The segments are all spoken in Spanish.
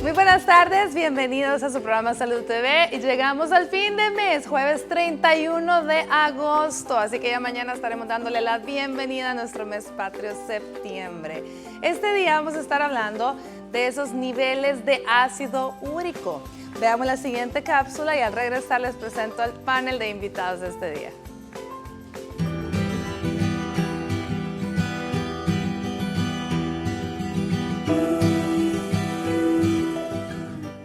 Muy buenas tardes, bienvenidos a su programa Salud TV y llegamos al fin de mes, jueves 31 de agosto, así que ya mañana estaremos dándole la bienvenida a nuestro mes patrio septiembre. Este día vamos a estar hablando de esos niveles de ácido úrico. Veamos la siguiente cápsula y al regresar les presento al panel de invitados de este día.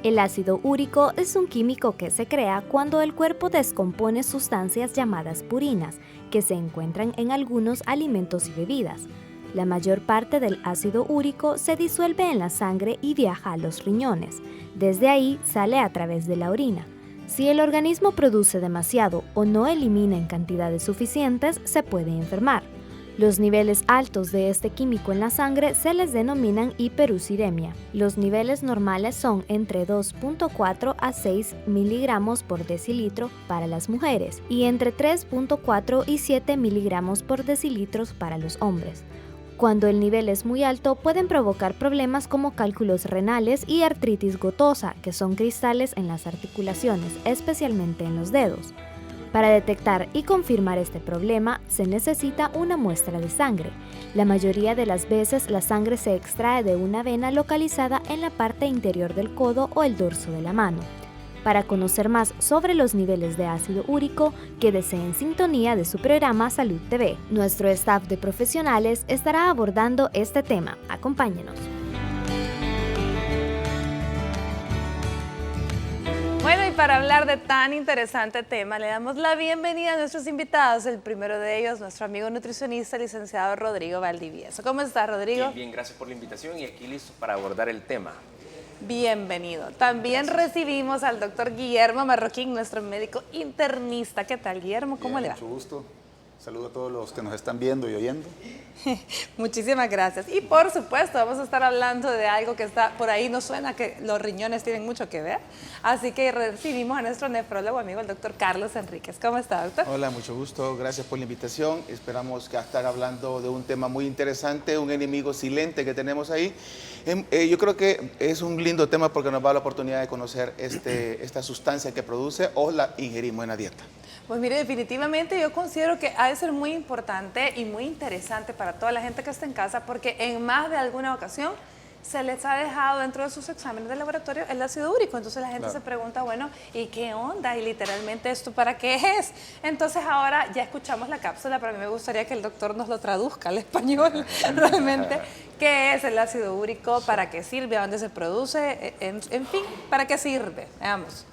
El ácido úrico es un químico que se crea cuando el cuerpo descompone sustancias llamadas purinas, que se encuentran en algunos alimentos y bebidas. La mayor parte del ácido úrico se disuelve en la sangre y viaja a los riñones. Desde ahí sale a través de la orina. Si el organismo produce demasiado o no elimina en cantidades suficientes, se puede enfermar. Los niveles altos de este químico en la sangre se les denominan hiperuridemia. Los niveles normales son entre 2.4 a 6 miligramos por decilitro para las mujeres y entre 3.4 y 7 miligramos por decilitro para los hombres. Cuando el nivel es muy alto, pueden provocar problemas como cálculos renales y artritis gotosa, que son cristales en las articulaciones, especialmente en los dedos. Para detectar y confirmar este problema, se necesita una muestra de sangre. La mayoría de las veces la sangre se extrae de una vena localizada en la parte interior del codo o el dorso de la mano. Para conocer más sobre los niveles de ácido úrico, quédese en sintonía de su programa Salud TV. Nuestro staff de profesionales estará abordando este tema. Acompáñenos. Bueno, y para hablar de tan interesante tema, le damos la bienvenida a nuestros invitados. El primero de ellos, nuestro amigo nutricionista, licenciado Rodrigo Valdivieso. ¿Cómo estás, Rodrigo? Bien, bien, gracias por la invitación y aquí listo para abordar el tema. Bienvenido. También recibimos al doctor Guillermo Marroquín, nuestro médico internista. ¿Qué tal, Guillermo? ¿Cómo Bien, le va? Mucho gusto. Saludo a todos los que nos están viendo y oyendo. Muchísimas gracias. Y por supuesto, vamos a estar hablando de algo que está por ahí, nos suena que los riñones tienen mucho que ver. Así que recibimos a nuestro nefrólogo amigo, el doctor Carlos Enríquez. ¿Cómo está, doctor? Hola, mucho gusto. Gracias por la invitación. Esperamos que estar hablando de un tema muy interesante, un enemigo silente que tenemos ahí. Yo creo que es un lindo tema porque nos va a dar la oportunidad de conocer esta sustancia que produce o la ingerimos en la dieta. Pues mire, definitivamente yo considero que ha de ser muy importante y muy interesante para toda la gente que está en casa porque en más de alguna ocasión se les ha dejado dentro de sus exámenes de laboratorio el ácido úrico. Entonces la gente se pregunta, bueno, ¿y qué onda? Y literalmente, ¿esto para qué es? Entonces ahora ya escuchamos la cápsula, pero a mí me gustaría que el doctor nos lo traduzca al español realmente. ¿Qué es el ácido úrico? ¿Para qué sirve? ¿A dónde se produce? En fin, ¿para qué sirve? Veamos.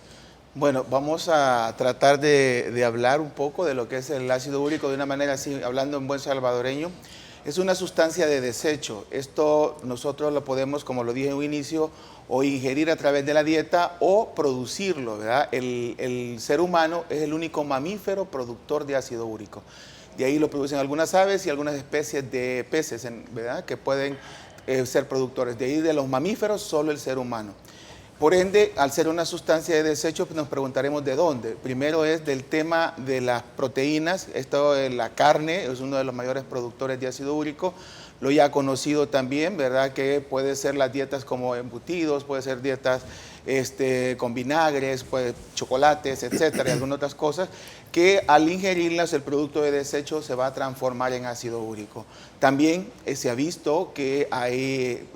Bueno, vamos a tratar de hablar un poco de lo que es el ácido úrico de una manera así, hablando en buen salvadoreño. Es una sustancia de desecho. Esto nosotros lo podemos, como lo dije en un inicio, o ingerir a través de la dieta o producirlo, ¿verdad? El ser humano es el único mamífero productor de ácido úrico. De ahí lo producen algunas aves y algunas especies de peces, ¿verdad? Que pueden ser productores. De ahí de los mamíferos, solo el ser humano. Por ende, al ser una sustancia de desecho, pues nos preguntaremos de dónde. Primero es del tema de las proteínas. Esto es la carne, es uno de los mayores productores de ácido úrico. Lo ya conocido también, ¿verdad? Que puede ser las dietas como embutidos, puede ser dietas con vinagres, pues, chocolates, etcétera, y algunas otras cosas, que al ingerirlas el producto de desecho se va a transformar en ácido úrico. También se ha visto que hay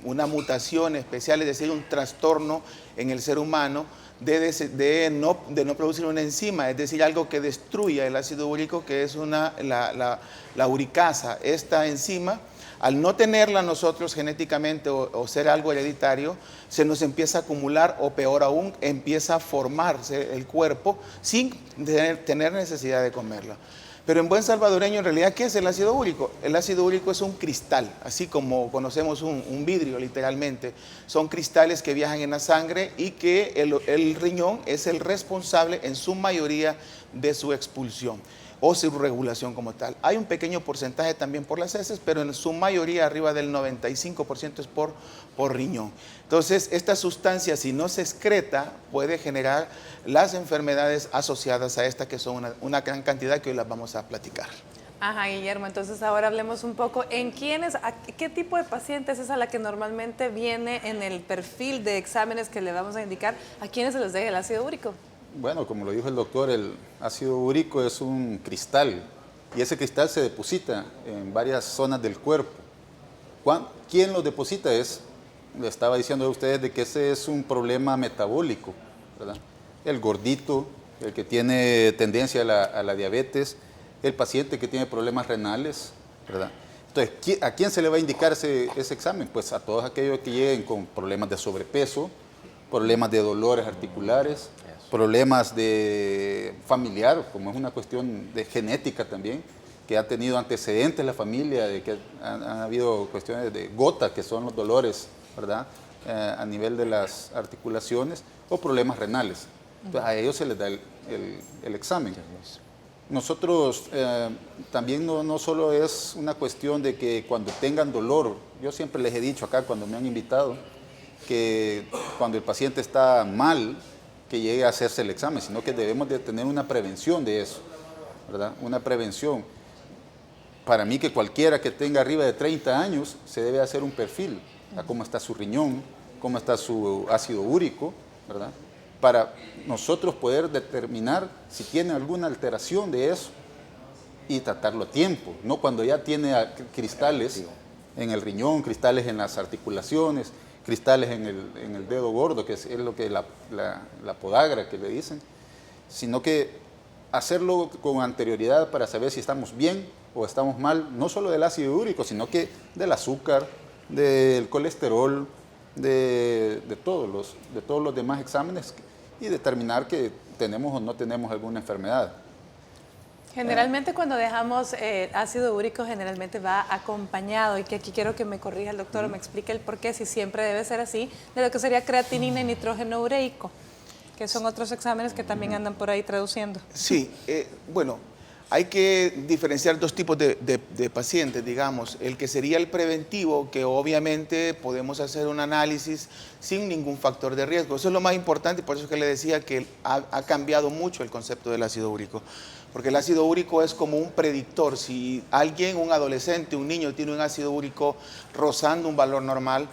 una mutación especial, es decir, un trastorno en el ser humano de no producir una enzima, es decir, algo que destruya el ácido úrico, que es la uricasa. Esta enzima, al no tenerla nosotros genéticamente o ser algo hereditario, se nos empieza a acumular o peor aún, empieza a formarse el cuerpo sin tener necesidad de comerla. Pero en buen salvadoreño, en realidad, ¿qué es el ácido úrico? El ácido úrico es un cristal, así como conocemos un vidrio, literalmente. Son cristales que viajan en la sangre y que el riñón es el responsable, en su mayoría, de su expulsión. o su regulación como tal. Hay un pequeño porcentaje también por las heces, pero en su mayoría, arriba del 95% es por riñón. Entonces, esta sustancia, si no se excreta, puede generar las enfermedades asociadas a esta, que son una gran cantidad que hoy las vamos a platicar. Ajá, Guillermo, entonces ahora hablemos un poco en qué tipo de pacientes es a la que normalmente viene en el perfil de exámenes que le vamos a indicar, a quiénes se les deja el ácido úrico. Bueno, como lo dijo el doctor, el ácido úrico es un cristal y ese cristal se deposita en varias zonas del cuerpo. ¿Quién lo deposita? Le estaba diciendo a ustedes de que ese es un problema metabólico, ¿verdad? El gordito, el que tiene tendencia a la diabetes, el paciente que tiene problemas renales, ¿verdad? Entonces, ¿a quién se le va a indicar ese examen? Pues a todos aquellos que lleguen con problemas de sobrepeso, problemas de dolores articulares, problemas de familiar, como es una cuestión de genética también, que ha tenido antecedentes la familia, de que han habido cuestiones de gota, que son los dolores, ¿verdad? A nivel de las articulaciones, o problemas renales. Entonces, a ellos se les da el examen. Nosotros también no solo es una cuestión de que cuando tengan dolor, yo siempre les he dicho acá cuando me han invitado, que cuando el paciente está mal, que llegue a hacerse el examen, sino que debemos de tener una prevención de eso, ¿verdad? Una prevención. Para mí que cualquiera que tenga arriba de 30 años se debe hacer un perfil, a cómo está su riñón, cómo está su ácido úrico, ¿verdad? Para nosotros poder determinar si tiene alguna alteración de eso y tratarlo a tiempo, no cuando ya tiene cristales en el riñón, cristales en las articulaciones, cristales en el dedo gordo, que es lo que la podagra que le dicen, sino que hacerlo con anterioridad para saber si estamos bien o estamos mal, no solo del ácido úrico, sino que del azúcar, del colesterol, de todos los demás exámenes y determinar que tenemos o no tenemos alguna enfermedad. Generalmente cuando dejamos ácido úrico generalmente va acompañado, y que aquí quiero que me corrija el doctor o me explique el por qué, si siempre debe ser así, de lo que sería creatinina y nitrógeno ureico, que son otros exámenes que también andan por ahí traduciendo. Sí, bueno, hay que diferenciar dos tipos de pacientes, digamos. El que sería el preventivo, que obviamente podemos hacer un análisis sin ningún factor de riesgo. Eso es lo más importante y por eso es que le decía que ha cambiado mucho el concepto del ácido úrico. Porque el ácido úrico es como un predictor. Si alguien, un adolescente, un niño tiene un ácido úrico rozando un valor normal,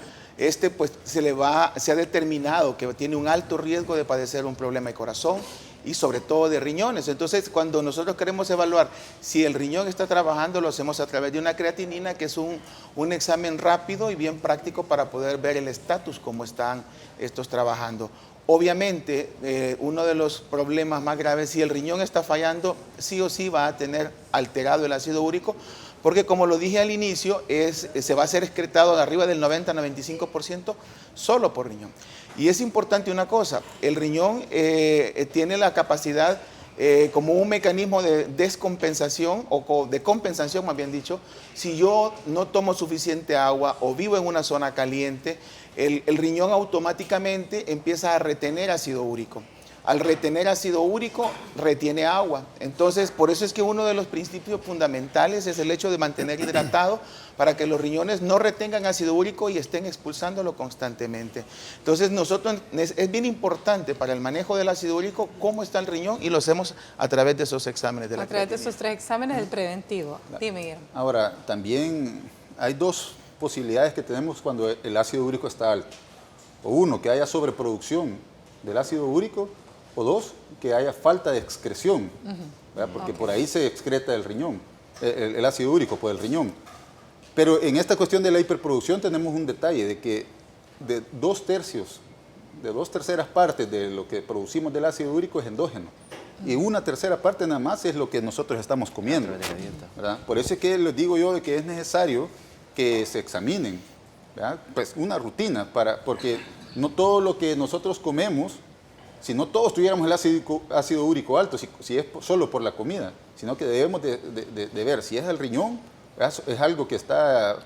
pues se ha determinado que tiene un alto riesgo de padecer un problema de corazón y sobre todo de riñones. Entonces, cuando nosotros queremos evaluar si el riñón está trabajando, lo hacemos a través de una creatinina, que es un examen rápido y bien práctico para poder ver el estatus, cómo están estos trabajando. Obviamente, uno de los problemas más graves, si el riñón está fallando, sí o sí va a tener alterado el ácido úrico, porque como lo dije al inicio, se va a ser excretado de arriba del 90-95% solo por riñón. Y es importante una cosa, el riñón tiene la capacidad como un mecanismo de descompensación o de compensación, más bien dicho. Si yo no tomo suficiente agua o vivo en una zona caliente, el riñón automáticamente empieza a retener ácido úrico. Al retener ácido úrico, retiene agua. Entonces, por eso es que uno de los principios fundamentales es el hecho de mantener hidratado para que los riñones no retengan ácido úrico y estén expulsándolo constantemente. Entonces, es bien importante para el manejo del ácido úrico cómo está el riñón y lo hacemos a través de esos exámenes de la creatinina. A través de esos 3 exámenes del preventivo. Dime, Guillermo. Ahora, también hay dos posibilidades que tenemos cuando el ácido úrico está alto. O uno, que haya sobreproducción del ácido úrico, o dos, que haya falta de excreción, porque por ahí se excreta el riñón, el ácido úrico por el riñón. Pero en esta cuestión de la hiperproducción tenemos un detalle, de que de 2/3 partes de lo que producimos del ácido úrico es endógeno, y 1/3 parte nada más es lo que nosotros estamos comiendo, ¿verdad? Por eso es que les digo yo de que es necesario que se examinen, ¿verdad? Pues una rutina, porque no todo lo que nosotros comemos, si no todos tuviéramos el ácido úrico alto, si es solo por la comida, sino que debemos de ver si es el riñón, es algo que está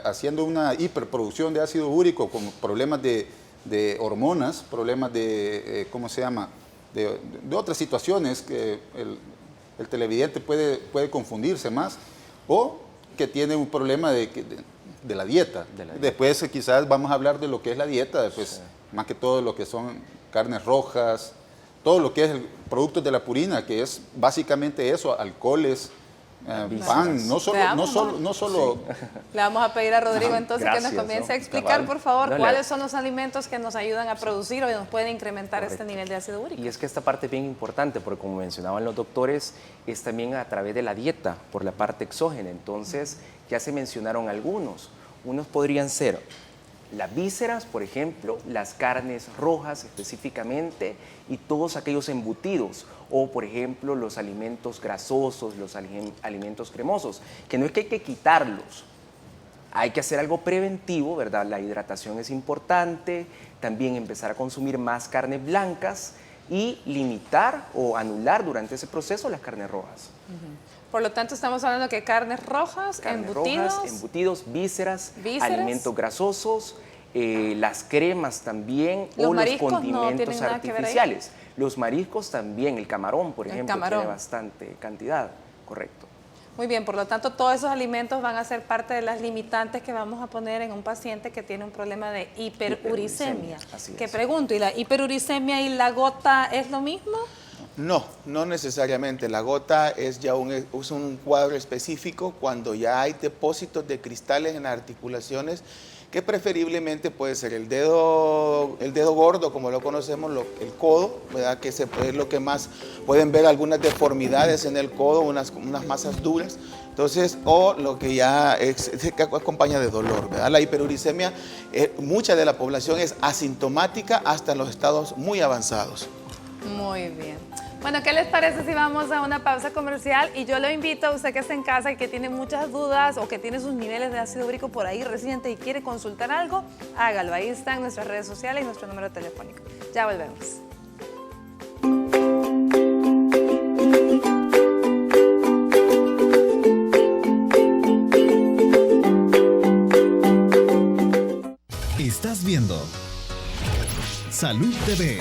haciendo una hiperproducción de ácido úrico con problemas de hormonas, problemas de, ¿cómo se llama?, de otras situaciones, que el televidente puede confundirse más, o que tiene un problema de la dieta. Después quizás vamos a hablar de lo que es la dieta, después, más que todo lo que son carnes rojas, todo lo que es productos de la purina, que es básicamente eso, alcoholes, pan, no solo Le vamos a pedir a Rodrigo entonces Gracias, que nos comience a ¿no? explicar, Cabal. por favor, No, cuáles son los alimentos que nos ayudan a producir o nos pueden incrementar este nivel de ácido úrico. Y es que esta parte es bien importante porque como mencionaban los doctores, es también a través de la dieta, por la parte exógena. Entonces, ya se mencionaron algunos. Unos podrían ser las vísceras, por ejemplo, las carnes rojas específicamente y todos aquellos embutidos o, por ejemplo, los alimentos grasosos, los alimentos cremosos, que no es que hay que quitarlos, hay que hacer algo preventivo, ¿verdad? La hidratación es importante, también empezar a consumir más carnes blancas y limitar o anular durante ese proceso las carnes rojas. Por lo tanto, estamos hablando que carnes rojas, embutidos, vísceras, alimentos grasosos, las cremas también o los condimentos artificiales. Los mariscos también, el camarón, por ejemplo, tiene bastante cantidad, correcto. Muy bien, por lo tanto, todos esos alimentos van a ser parte de las limitantes que vamos a poner en un paciente que tiene un problema de hiperuricemia. Que pregunto, ¿y la hiperuricemia y la gota es lo mismo? No, no necesariamente. La gota es ya un cuadro específico cuando ya hay depósitos de cristales en las articulaciones, que preferiblemente puede ser el dedo gordo, como lo conocemos, el codo, ¿verdad? Que es lo que más pueden ver algunas deformidades en el codo, unas masas duras. Entonces, o lo que ya que acompaña de dolor, ¿verdad? La hiperuricemia, mucha de la población es asintomática hasta en los estados muy avanzados. Muy bien. Bueno, ¿qué les parece si vamos a una pausa comercial? Y yo lo invito a usted que está en casa y que tiene muchas dudas o que tiene sus niveles de ácido úrico por ahí reciente y quiere consultar algo, hágalo. Ahí están nuestras redes sociales y nuestro número telefónico. Ya volvemos. Estás viendo Salud TV.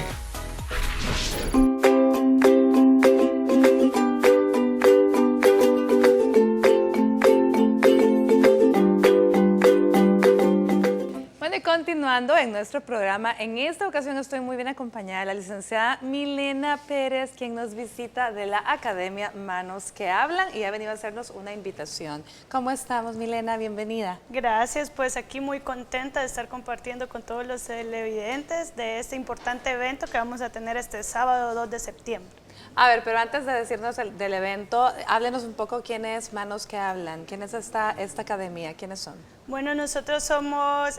Continuando en nuestro programa, en esta ocasión estoy muy bien acompañada de la licenciada Milena Pérez, quien nos visita de la Academia Manos que Hablan y ha venido a hacernos una invitación. ¿Cómo estamos, Milena? Bienvenida. Gracias, pues aquí muy contenta de estar compartiendo con todos los televidentes de este importante evento que vamos a tener este sábado 2 de septiembre. A ver, pero antes de decirnos del evento, háblenos un poco quién es Manos que Hablan, quién es esta academia, quiénes son. Bueno, nosotros somos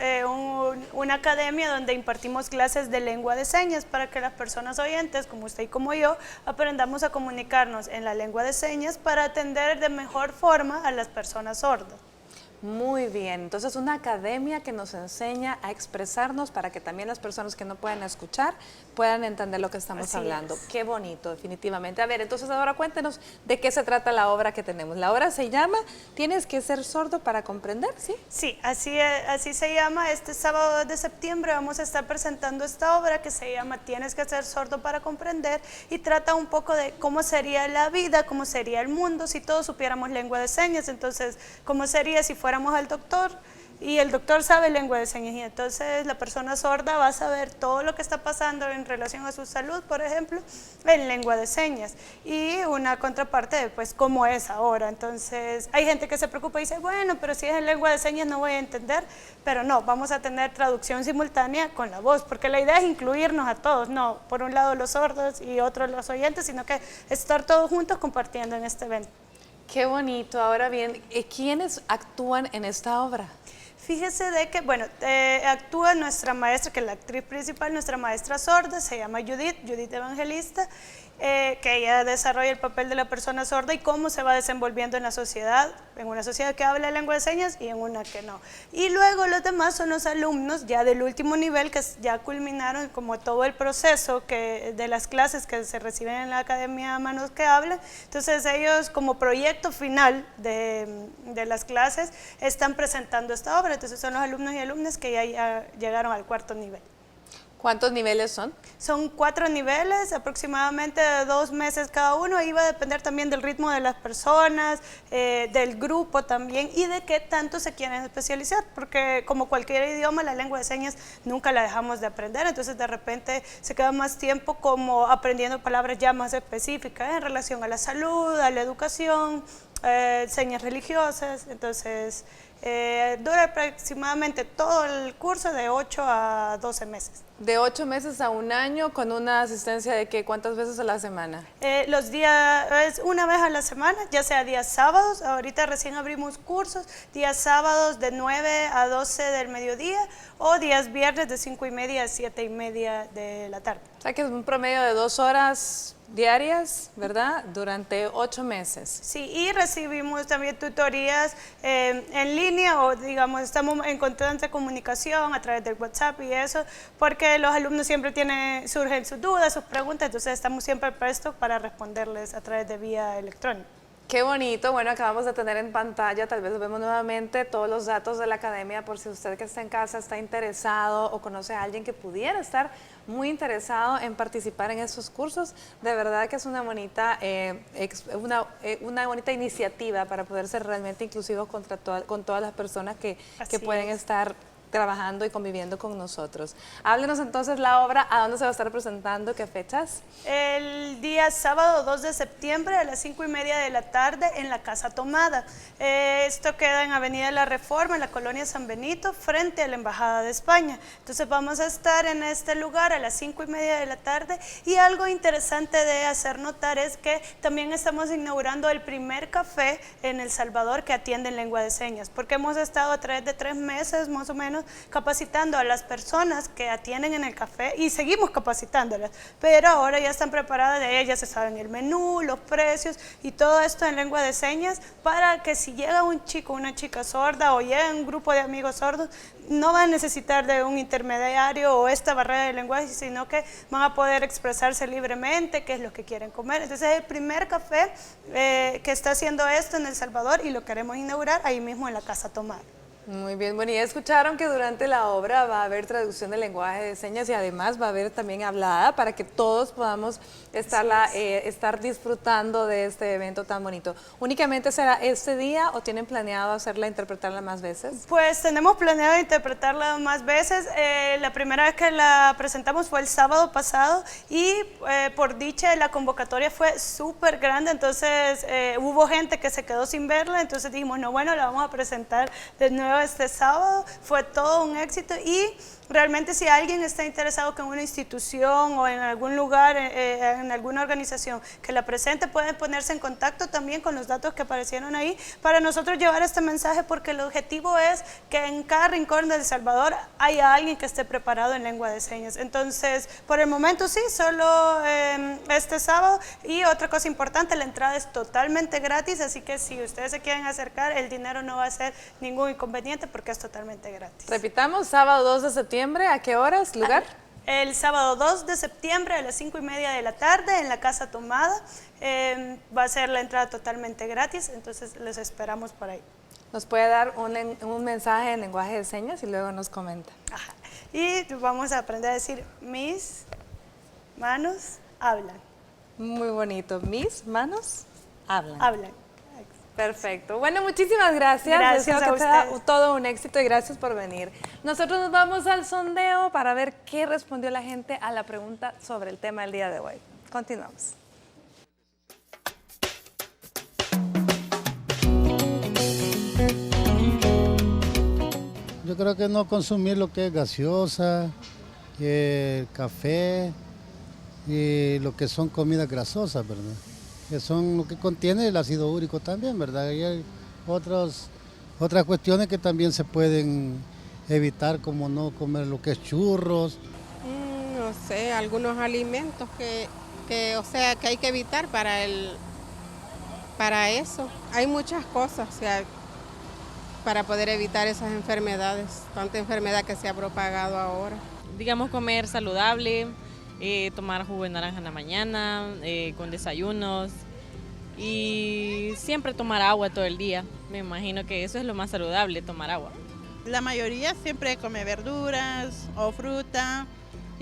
una academia donde impartimos clases de lengua de señas para que las personas oyentes, como usted y como yo, aprendamos a comunicarnos en la lengua de señas para atender de mejor forma a las personas sordas. Muy bien, entonces una academia que nos enseña a expresarnos para que también las personas que no pueden escuchar puedan entender lo que estamos hablando. Qué bonito, definitivamente. A ver, entonces ahora cuéntenos de qué se trata la obra que tenemos. La obra se llama ¿Tienes que ser sordo para comprender? ¿Sí? Sí, así se llama. Este sábado 2 de septiembre vamos a estar presentando esta obra que se llama Tienes que ser sordo para comprender y trata un poco de cómo sería la vida, cómo sería el mundo si todos supiéramos lengua de señas. Entonces, cómo sería si fuéramos al doctor y el doctor sabe lengua de señas y entonces la persona sorda va a saber todo lo que está pasando en relación a su salud, por ejemplo, en lengua de señas y una contraparte de pues cómo es ahora. Entonces hay gente que se preocupa y dice, bueno, pero si es en lengua de señas no voy a entender, pero no, vamos a tener traducción simultánea con la voz, porque la idea es incluirnos a todos, no por un lado los sordos y otro los oyentes, sino que estar todos juntos compartiendo en este evento. Qué bonito. Ahora bien, ¿quiénes actúan en esta obra? Fíjese de que, bueno, actúa nuestra maestra, que es la actriz principal, nuestra maestra sorda, se llama Judith Evangelista, que ella desarrolla el papel de la persona sorda y cómo se va desenvolviendo en la sociedad, en una sociedad que habla lengua de señas y en una que no. Y luego los demás son los alumnos ya del último nivel que ya culminaron como todo el proceso de las clases que se reciben en la Academia Manos que Hablan. Entonces ellos como proyecto final de las clases están presentando esta obra, entonces son los alumnos y alumnas que ya llegaron al 4º nivel. ¿Cuántos niveles son? Son 4 niveles, aproximadamente de 2 meses cada uno. Ahí va a depender también del ritmo de las personas, del grupo también y de qué tanto se quieren especializar, porque como cualquier idioma, la lengua de señas nunca la dejamos de aprender, entonces de repente se queda más tiempo como aprendiendo palabras ya más específicas en relación a la salud, a la educación, señas religiosas, entonces dura aproximadamente todo el curso de 8 a 12 meses. De 8 meses a 1 año, con una asistencia de ¿qué? ¿Cuántas veces a la semana? Los días, es una vez a la semana, ya sea días sábados, ahorita recién abrimos cursos, días sábados de 9 a 12 del mediodía o días viernes de 5:30 a 7:30 de la tarde. O sea que es un promedio de 2 horas diarias, ¿verdad? Durante 8 meses. Sí, y recibimos también tutorías en línea o digamos estamos en constante comunicación a través del WhatsApp y eso, porque los alumnos siempre surgen sus dudas, sus preguntas, entonces estamos siempre prestos para responderles a través de vía electrónica. Qué bonito, bueno, acabamos de tener en pantalla, tal vez lo vemos nuevamente, todos los datos de la academia por si usted que está en casa está interesado o conoce a alguien que pudiera estar muy interesado en participar en estos cursos. De verdad que es una bonita, una bonita iniciativa para poder ser realmente inclusivos con todas las personas que pueden estar trabajando y conviviendo con nosotros. Háblenos entonces la obra, ¿a dónde se va a estar presentando? ¿Qué fechas? El día sábado 2 de septiembre a las 5:30 de la tarde en la Casa Tomada. Esto queda en Avenida La Reforma, en la colonia San Benito, frente a la Embajada de España. Entonces vamos a estar en este lugar a las 5:30 de la tarde y algo interesante de hacer notar es que también estamos inaugurando el primer café en El Salvador que atiende en lengua de señas, porque hemos estado a través de 3 meses más o menos capacitando a las personas que atienden en el café y seguimos capacitándolas, pero ahora ya están preparadas, de ellas se saben el menú, los precios y todo esto en lengua de señas para que si llega un chico o una chica sorda o llega un grupo de amigos sordos, no van a necesitar de un intermediario o esta barrera de lenguaje, sino que van a poder expresarse libremente qué es lo que quieren comer. Entonces es el primer café que está haciendo esto en El Salvador y lo queremos inaugurar ahí mismo en la Casa Tomada. Muy bien, bueno, y escucharon que durante la obra va a haber traducción del lenguaje de señas y además va a haber también hablada para que todos podamos estar disfrutando de este evento tan bonito. ¿Únicamente será este día o tienen planeado interpretarla más veces? Pues tenemos planeado interpretarla más veces. La primera vez que la presentamos fue el sábado pasado y por dicha la convocatoria fue súper grande, entonces hubo gente que se quedó sin verla, entonces dijimos, no, bueno, la vamos a presentar de nuevo este sábado. Fue todo un éxito y realmente si alguien está interesado que en una institución o en algún lugar, en alguna organización que la presente, pueden ponerse en contacto también con los datos que aparecieron ahí para nosotros llevar este mensaje, porque el objetivo es que en cada rincón de El Salvador haya alguien que esté preparado en lengua de señas. Entonces, por el momento sí, solo este sábado. Y otra cosa importante, la entrada es totalmente gratis, así que si ustedes se quieren acercar, el dinero no va a ser ningún inconveniente porque es totalmente gratis. Repitamos, sábado 2 de septiembre, ¿a qué horas, lugar? El sábado 2 de septiembre a las 5:30 de la tarde en la Casa Tomada. Va a ser la entrada totalmente gratis, entonces les esperamos por ahí. ¿Nos puede dar un mensaje en lenguaje de señas y luego nos comenta? Ajá. Y vamos a aprender a decir, mis manos hablan. Muy bonito, mis manos hablan. Hablan. Perfecto. Bueno, muchísimas gracias. Gracias Deseo a que sea ustedes. todo un éxito y gracias por venir. Nosotros nos vamos al sondeo para ver qué respondió la gente a la pregunta sobre el tema del día de hoy. Continuamos. Yo creo que no consumir lo que es gaseosa, café y lo que son comidas grasosas, ¿verdad? Que son lo que contiene el ácido úrico también, ¿verdad? Y hay otras cuestiones que también se pueden evitar, como no comer lo que es churros. No sé, algunos alimentos que hay que evitar para eso. Hay muchas cosas, o sea, para poder evitar esas enfermedades, tanta enfermedad que se ha propagado ahora. Digamos, comer saludable, tomar jugo de naranja en la mañana, con desayunos y siempre tomar agua todo el día. Me imagino que eso es lo más saludable, tomar agua. La mayoría siempre come verduras o fruta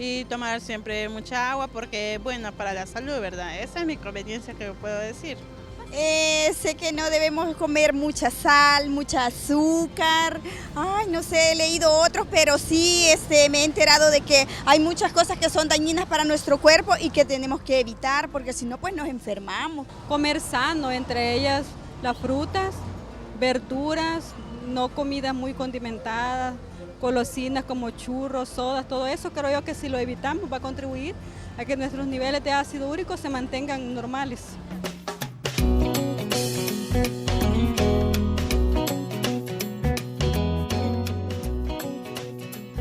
y tomar siempre mucha agua porque es buena para la salud, ¿verdad? Esa es mi conveniencia que puedo decir. Sé que no debemos comer mucha sal, mucha azúcar. Ay, no sé, he leído otros, pero sí me he enterado de que hay muchas cosas que son dañinas para nuestro cuerpo y que tenemos que evitar, porque si no, pues nos enfermamos. Comer sano, entre ellas las frutas, verduras, no comidas muy condimentadas, golosinas como churros, sodas, todo eso creo yo que si lo evitamos va a contribuir a que nuestros niveles de ácido úrico se mantengan normales.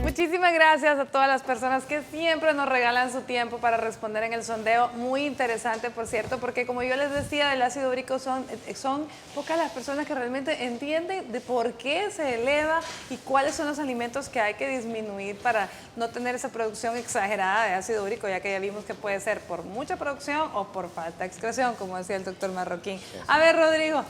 Muchísimas gracias a todas las personas que siempre nos regalan su tiempo para responder en el sondeo. Muy interesante, por cierto, porque como yo les decía, del ácido úrico son pocas las personas que realmente entienden de por qué se eleva y cuáles son los alimentos que hay que disminuir para no tener esa producción exagerada de ácido úrico, ya que ya vimos que puede ser por mucha producción o por falta de excreción, como decía el doctor Marroquín. A ver, Rodrigo,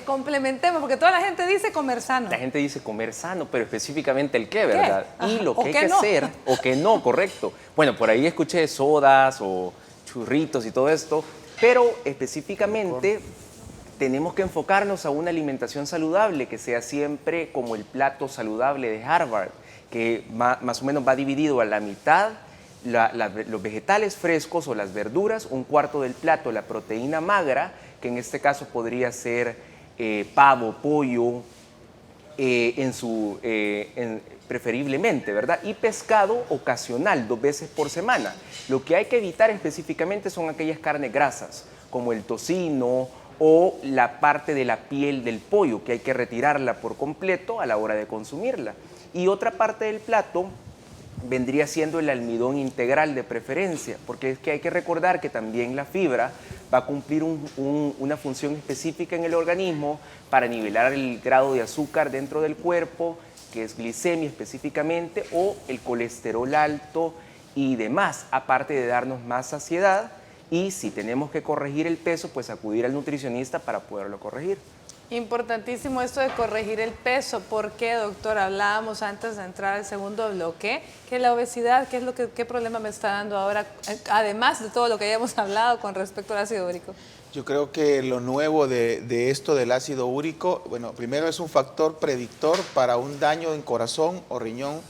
complementemos, porque toda la gente dice comer sano. La gente dice comer sano, pero específicamente el qué, ¿verdad? Ajá. Y lo que O hay que que no. hacer, o que no, correcto. Bueno, por ahí escuché sodas o churritos y todo esto, pero específicamente tenemos que enfocarnos a una alimentación saludable, que sea siempre como el plato saludable de Harvard, que más o menos va dividido a la mitad los vegetales frescos o las verduras, un cuarto del plato la proteína magra, que en este caso podría ser pavo, pollo, preferiblemente, ¿verdad? Y pescado ocasional, 2 veces por semana. Lo que hay que evitar específicamente son aquellas carnes grasas, como el tocino o la parte de la piel del pollo, que hay que retirarla por completo a la hora de consumirla. Y otra parte del plato vendría siendo el almidón integral de preferencia, porque es que hay que recordar que también la fibra va a cumplir una función específica en el organismo para nivelar el grado de azúcar dentro del cuerpo, que es glicemia específicamente, o el colesterol alto y demás, aparte de darnos más saciedad. Y si tenemos que corregir el peso, pues acudir al nutricionista para poderlo corregir. Importantísimo esto de corregir el peso. ¿Por qué, doctor? Hablábamos antes de entrar al segundo bloque que la obesidad, ¿qué problema me está dando ahora? Además de todo lo que ya hemos hablado con respecto al ácido úrico. Yo creo que lo nuevo de esto del ácido úrico, bueno, primero es un factor predictor para un daño en corazón o riñón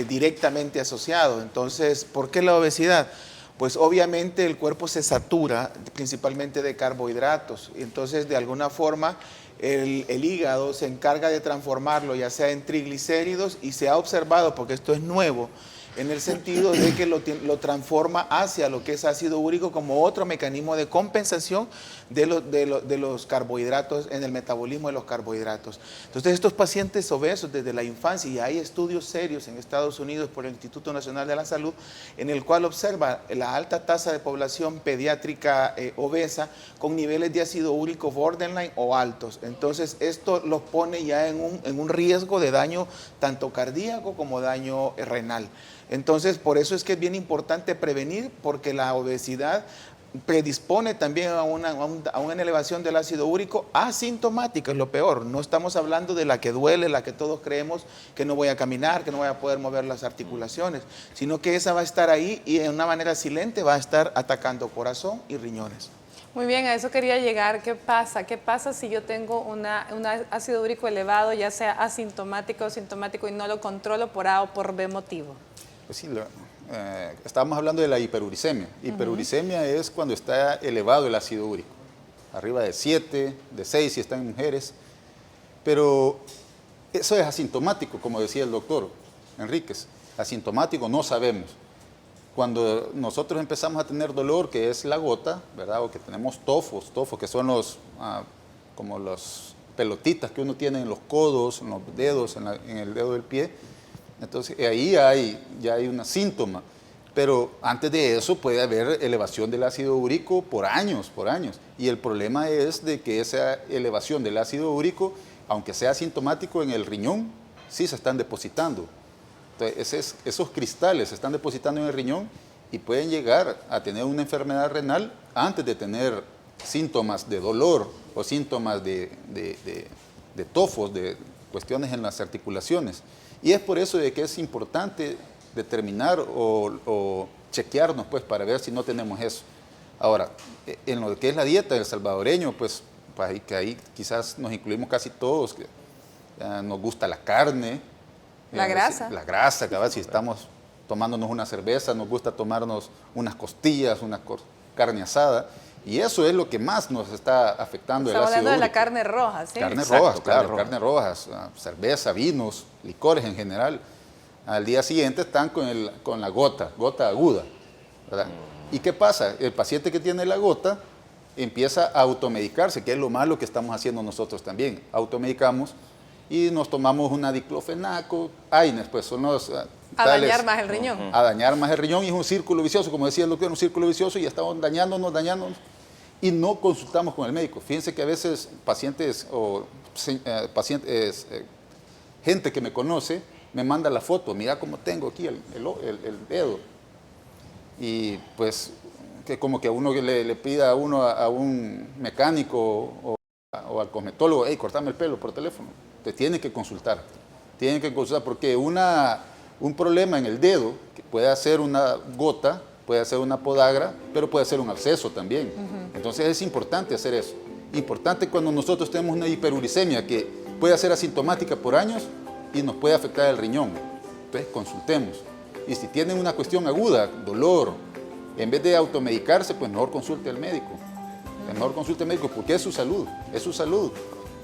directamente asociado. Entonces, ¿por qué la obesidad? Pues obviamente el cuerpo se satura principalmente de carbohidratos, y entonces de alguna forma el hígado se encarga de transformarlo ya sea en triglicéridos, y se ha observado, porque esto es nuevo, en el sentido de que lo transforma hacia lo que es ácido úrico como otro mecanismo de compensación de los carbohidratos, en el metabolismo de los carbohidratos. Entonces estos pacientes obesos desde la infancia, y hay estudios serios en Estados Unidos por el Instituto Nacional de la Salud, en el cual observa la alta tasa de población pediátrica obesa con niveles de ácido úrico borderline o altos. Entonces esto los pone ya en un riesgo de daño tanto cardíaco como daño renal. Entonces, por eso es que es bien importante prevenir, porque la obesidad predispone también a una elevación del ácido úrico asintomática, es lo peor. No estamos hablando de la que duele, la que todos creemos que no voy a caminar, que no voy a poder mover las articulaciones, sino que esa va a estar ahí y de una manera silente va a estar atacando corazón y riñones. Muy bien, a eso quería llegar. ¿Qué pasa? ¿Qué pasa si yo tengo un ácido úrico elevado, ya sea asintomático o sintomático, y no lo controlo por A o por B motivo? Pues sí, estábamos hablando de la hiperuricemia. Hiperuricemia es cuando está elevado el ácido úrico, arriba de 7, de 6 si están en mujeres, pero eso es asintomático, como decía el doctor Enríquez. Asintomático no sabemos. Cuando nosotros empezamos a tener dolor, que es la gota, ¿verdad? O que tenemos tofos que son como las pelotitas que uno tiene en los codos, en los dedos, en el dedo del pie. Entonces ahí ya hay un síntoma, pero antes de eso puede haber elevación del ácido úrico por años. Y el problema es de que esa elevación del ácido úrico, aunque sea asintomático en el riñón, sí se están depositando. Entonces esos cristales se están depositando en el riñón y pueden llegar a tener una enfermedad renal antes de tener síntomas de dolor o síntomas de tofos, de cuestiones en las articulaciones. Y es por eso de que es importante determinar o chequearnos pues para ver si no tenemos eso. Ahora, en lo que es la dieta del salvadoreño, pues ahí quizás nos incluimos casi todos, que nos gusta la carne. La grasa. La grasa, cabal, si estamos tomándonos una cerveza, nos gusta tomarnos unas costillas, carne asada, y eso es lo que más nos está afectando. Estamos hablando de la úrico. carne roja, ¿sí? Carne Exacto, roja, claro, carne carne rojas, cerveza, vinos, licores en general. Al día siguiente están con la gota aguda, ¿verdad? ¿Y qué pasa? El paciente que tiene la gota empieza a automedicarse, que es lo malo que estamos haciendo nosotros también. Automedicamos y nos tomamos una diclofenaco, AINES, pues son los... A dañar más el riñón. A dañar más el riñón, y es un círculo vicioso, como decía el doctor, un círculo vicioso, y estamos dañándonos, y no consultamos con el médico. Fíjense que a veces pacientes gente que me conoce me manda la foto, mira cómo tengo aquí el dedo. Y pues que como que a uno le pida a un mecánico o al cosmetólogo, hey, cortame el pelo por teléfono. Te tienen que consultar porque un problema en el dedo, que puede ser una gota, puede ser una podagra, pero puede ser un absceso también. Entonces es importante hacer eso. Importante cuando nosotros tenemos una hiperuricemia que puede ser asintomática por años y nos puede afectar el riñón. Entonces consultemos. Y si tienen una cuestión aguda, dolor, en vez de automedicarse, pues mejor consulte al médico. Mejor consulte al médico porque es su salud,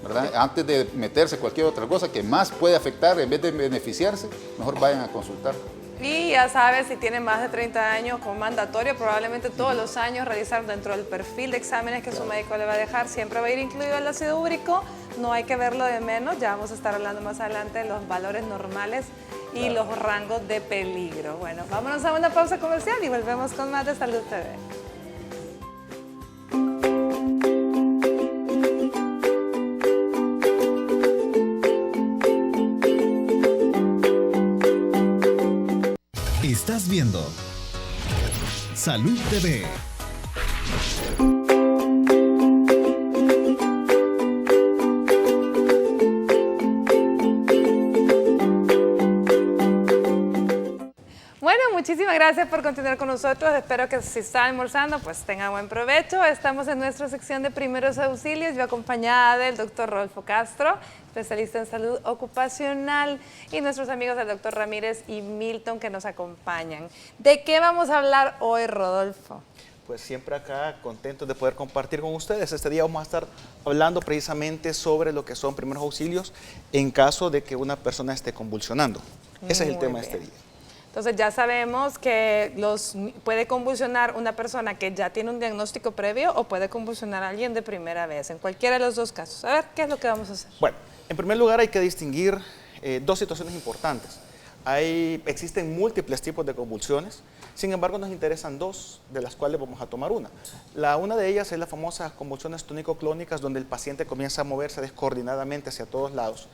¿verdad? Antes de meterse cualquier otra cosa que más puede afectar, en vez de beneficiarse, mejor vayan a consultar. Y ya sabes, si tienen más de 30 años con mandatorio, probablemente todos los años realizar dentro del perfil de exámenes que su médico le va a dejar, siempre va a ir incluido el ácido úrico, no hay que verlo de menos, ya vamos a estar hablando más adelante de los valores normales y los rangos de peligro. Bueno, vámonos a una pausa comercial y volvemos con más de Salud TV. Estás viendo Salud TV. Bueno, muchísimas gracias por continuar con nosotros. Espero que si están almorzando, pues tengan buen provecho. Estamos en nuestra sección de primeros auxilios, yo acompañada del doctor Rodolfo Castro, especialista en salud ocupacional, y nuestros amigos del doctor Ramírez y Milton que nos acompañan. ¿De qué vamos a hablar hoy, Rodolfo? Pues siempre acá contentos de poder compartir con ustedes. Este día vamos a estar hablando precisamente sobre lo que son primeros auxilios en caso de que una persona esté convulsionando. Ese es el tema de este día. Entonces ya sabemos que puede convulsionar una persona que ya tiene un diagnóstico previo o puede convulsionar a alguien de primera vez, en cualquiera de los dos casos. A ver, ¿qué es lo que vamos a hacer? Bueno, en primer lugar hay que distinguir dos situaciones importantes. Existen múltiples tipos de convulsiones, sin embargo nos interesan dos, de las cuales vamos a tomar una. Una de ellas es las famosas convulsiones tónico-clónicas, donde el paciente comienza a moverse descoordinadamente hacia todos lados.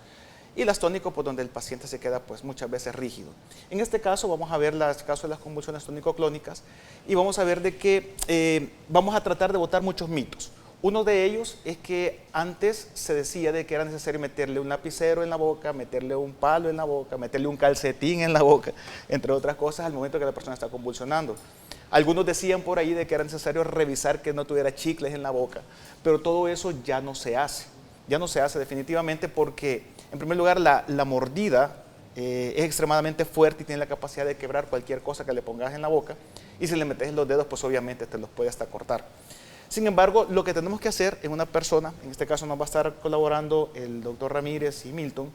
Y las tónico, pues donde el paciente se queda pues muchas veces rígido. En este caso vamos a ver el caso de las convulsiones tónico-clónicas y vamos a ver de que vamos a tratar de botar muchos mitos. Uno de ellos es que antes se decía de que era necesario meterle un lapicero en la boca, meterle un palo en la boca, meterle un calcetín en la boca, entre otras cosas, al momento que la persona está convulsionando. Algunos decían por ahí de que era necesario revisar que no tuviera chicles en la boca, pero todo eso ya no se hace. Ya no se hace definitivamente porque, en primer lugar, la mordida es extremadamente fuerte y tiene la capacidad de quebrar cualquier cosa que le pongas en la boca, y si le metes los dedos, pues obviamente te los puede hasta cortar. Sin embargo, lo que tenemos que hacer en una persona, en este caso nos va a estar colaborando el doctor Ramírez y Milton,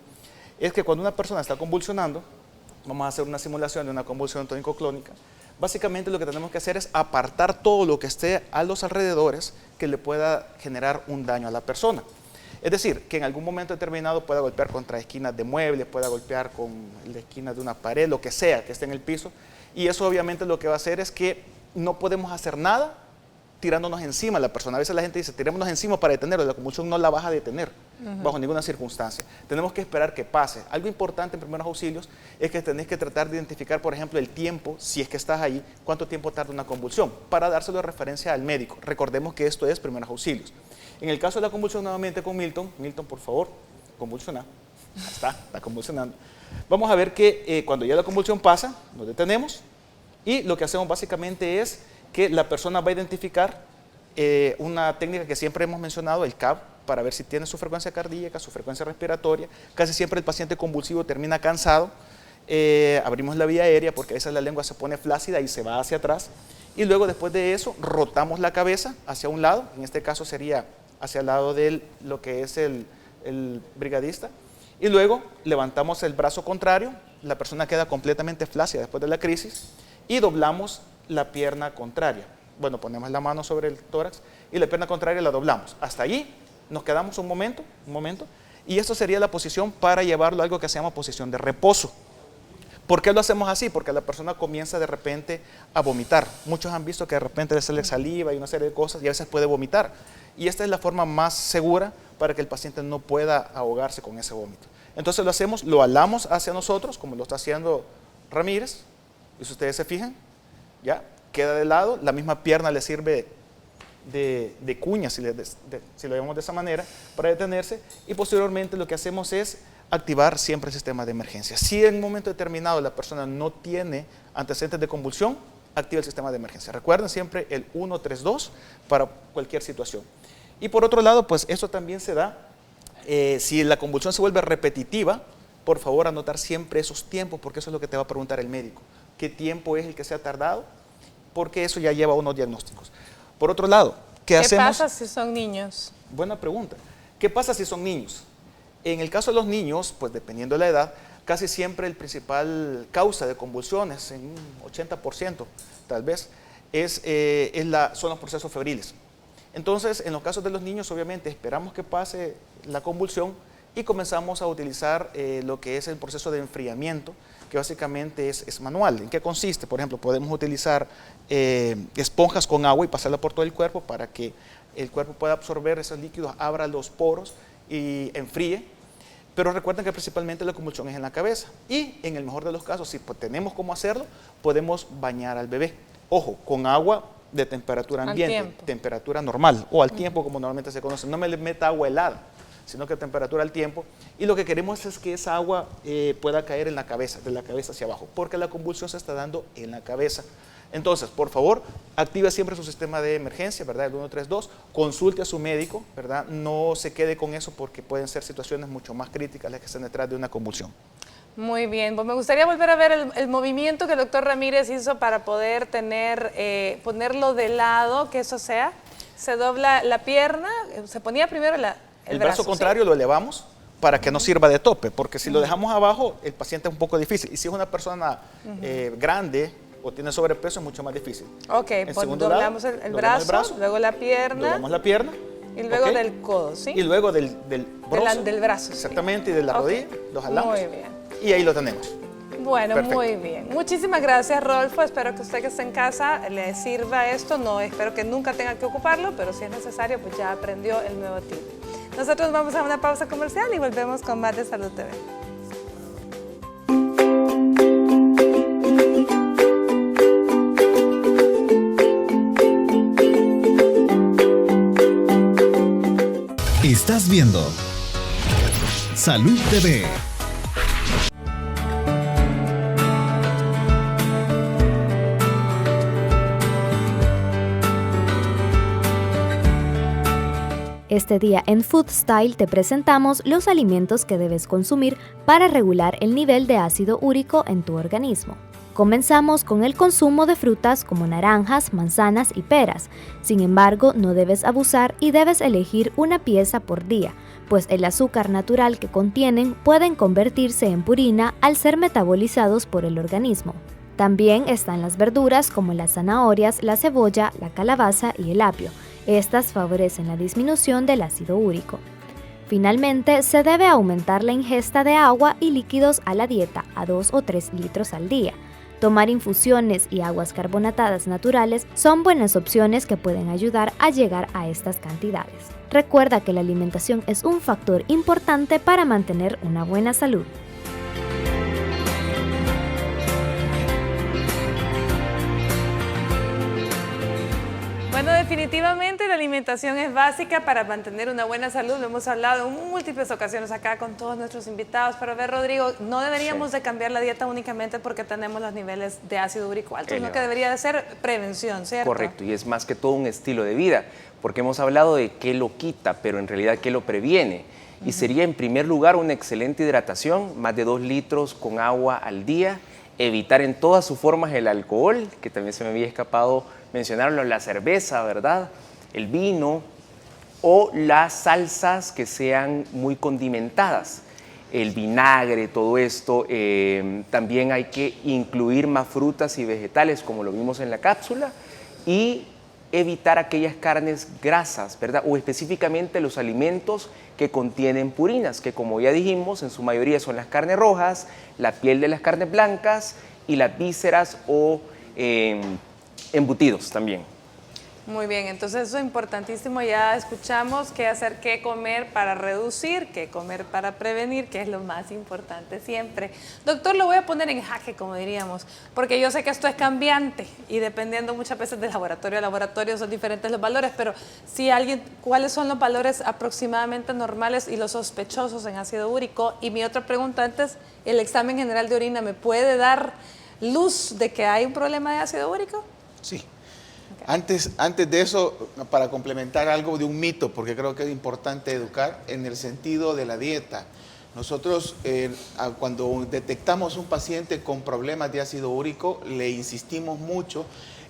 es que cuando una persona está convulsionando, vamos a hacer una simulación de una convulsión tónico-clónica. Básicamente lo que tenemos que hacer es apartar todo lo que esté a los alrededores que le pueda generar un daño a la persona. Es decir, que en algún momento determinado pueda golpear contra esquinas de muebles, pueda golpear con la esquina de una pared, lo que sea que esté en el piso. Y eso obviamente lo que va a hacer es que no podemos hacer nada tirándonos encima a la persona. A veces la gente dice, tirémonos encima para detenerlo. La convulsión no la vas a detener bajo ninguna circunstancia. Tenemos que esperar que pase. Algo importante en primeros auxilios es que tenés que tratar de identificar, por ejemplo, el tiempo, si es que estás ahí, cuánto tiempo tarda una convulsión, para dárselo de referencia al médico. Recordemos que esto es primeros auxilios. En el caso de la convulsión, nuevamente con Milton. Milton, por favor, convulsiona. Está convulsionando. Vamos a ver que cuando ya la convulsión pasa, nos detenemos y lo que hacemos básicamente es que la persona va a identificar una técnica que siempre hemos mencionado, el CAP, para ver si tiene su frecuencia cardíaca, su frecuencia respiratoria. Casi siempre el paciente convulsivo termina cansado. Abrimos la vía aérea porque a veces la lengua se pone flácida y se va hacia atrás. Y luego, después de eso, rotamos la cabeza hacia un lado. En este caso sería hacia el lado de lo que es el brigadista. Y luego levantamos el brazo contrario. La persona queda completamente flácida después de la crisis. Y doblamos la pierna contraria. Bueno, ponemos la mano sobre el tórax y la pierna contraria la doblamos. Hasta allí nos quedamos un momento. Y esto sería la posición para llevarlo a algo que se llama posición de reposo. ¿Por qué lo hacemos así? Porque la persona comienza de repente a vomitar. Muchos han visto que de repente le sale saliva y una serie de cosas y a veces puede vomitar. Y esta es la forma más segura para que el paciente no pueda ahogarse con ese vómito. Entonces lo hacemos, lo alamos hacia nosotros, como lo está haciendo Ramírez. Y si ustedes se fijan, ya queda de lado, la misma pierna le sirve de cuña, si lo vemos de esa manera, para detenerse. Y posteriormente lo que hacemos es activar siempre el sistema de emergencia. Si en un momento determinado la persona no tiene antecedentes de convulsión, activa el sistema de emergencia. Recuerden siempre el 132 para cualquier situación. Y por otro lado, pues eso también se da, si la convulsión se vuelve repetitiva, por favor anotar siempre esos tiempos, porque eso es lo que te va a preguntar el médico. ¿Qué tiempo es el que se ha tardado? Porque eso ya lleva unos diagnósticos. Por otro lado, ¿qué hacemos? ¿Qué pasa si son niños? Buena pregunta. ¿Qué pasa si son niños? En el caso de los niños, pues dependiendo de la edad, casi siempre el principal causa de convulsiones, en un 80% tal vez, son los procesos febriles. Entonces, en los casos de los niños, obviamente, esperamos que pase la convulsión y comenzamos a utilizar lo que es el proceso de enfriamiento, que básicamente es manual. ¿En qué consiste? Por ejemplo, podemos utilizar esponjas con agua y pasarla por todo el cuerpo para que el cuerpo pueda absorber esos líquidos, abra los poros y enfríe. Pero recuerden que principalmente la convulsión es en la cabeza. Y en el mejor de los casos, si tenemos cómo hacerlo, podemos bañar al bebé. Ojo, con agua de temperatura ambiente, temperatura normal o al tiempo como normalmente se conoce. No me le meta agua helada, sino que temperatura al tiempo. Y lo que queremos es que esa agua pueda caer en la cabeza, de la cabeza hacia abajo, porque la convulsión se está dando en la cabeza. Entonces, por favor, active siempre su sistema de emergencia, ¿verdad? El 132, consulte a su médico, ¿verdad? No se quede con eso porque pueden ser situaciones mucho más críticas las que están detrás de una convulsión. Muy bien, pues me gustaría volver a ver el movimiento que el doctor Ramírez hizo para poder ponerlo de lado, que eso sea. Se dobla la pierna, se ponía primero el brazo contrario, ¿sí? Lo elevamos para que no sirva de tope, porque si lo dejamos abajo, el paciente es un poco difícil. Y si es una persona grande o tiene sobrepeso, es mucho más difícil. Ok, pues doblamos el brazo, luego la pierna. Doblamos la pierna. Y luego del codo, ¿sí? Y luego del brazo. Exactamente, y de la rodilla, los jalamos. Muy bien. Y ahí lo tenemos. Bueno, perfecto. Muy bien. Muchísimas gracias, Rodolfo. Espero que usted que está en casa le sirva esto. No, espero que nunca tenga que ocuparlo, pero si es necesario, pues ya aprendió el nuevo tip. Nosotros vamos a una pausa comercial y volvemos con más de Salud TV. Estás viendo Salud TV. Este día en Food Style te presentamos los alimentos que debes consumir para regular el nivel de ácido úrico en tu organismo. Comenzamos con el consumo de frutas como naranjas, manzanas y peras. Sin embargo, no debes abusar y debes elegir una pieza por día, pues el azúcar natural que contienen pueden convertirse en purina al ser metabolizados por el organismo. También están las verduras como las zanahorias, la cebolla, la calabaza y el apio. Estas favorecen la disminución del ácido úrico. Finalmente, se debe aumentar la ingesta de agua y líquidos a la dieta a 2 o 3 litros al día. Tomar infusiones y aguas carbonatadas naturales son buenas opciones que pueden ayudar a llegar a estas cantidades. Recuerda que la alimentación es un factor importante para mantener una buena salud. Bueno, definitivamente la alimentación es básica para mantener una buena salud. Lo hemos hablado en múltiples ocasiones acá con todos nuestros invitados. Pero a ver, Rodrigo, no deberíamos de cambiar la dieta únicamente porque tenemos los niveles de ácido úrico altos, sino que debería de ser prevención, ¿cierto? Correcto, y es más que todo un estilo de vida, porque hemos hablado de qué lo quita, pero en realidad qué lo previene. Y sería en primer lugar una excelente hidratación, más de 2 litros con agua al día, evitar en todas sus formas el alcohol, que también se me había escapado mencionarlo, la cerveza, ¿verdad? El vino o las salsas que sean muy condimentadas, el vinagre, todo esto. También hay que incluir más frutas y vegetales, como lo vimos en la cápsula, y evitar aquellas carnes grasas, ¿verdad? O específicamente los alimentos que contienen purinas, que como ya dijimos, en su mayoría son las carnes rojas, la piel de las carnes blancas y las vísceras o embutidos también. Muy bien, entonces eso es importantísimo. Ya escuchamos qué hacer, qué comer para reducir, qué comer para prevenir, que es lo más importante siempre. Doctor, lo voy a poner en jaque, como diríamos, porque yo sé que esto es cambiante y dependiendo muchas veces de laboratorio a laboratorio son diferentes los valores, pero si alguien, ¿cuáles son los valores aproximadamente normales y los sospechosos en ácido úrico? Y mi otra pregunta antes, ¿el examen general de orina me puede dar luz de que hay un problema de ácido úrico? Sí. Antes de eso, para complementar algo de un mito, porque creo que es importante educar en el sentido de la dieta. Nosotros cuando detectamos un paciente con problemas de ácido úrico, le insistimos mucho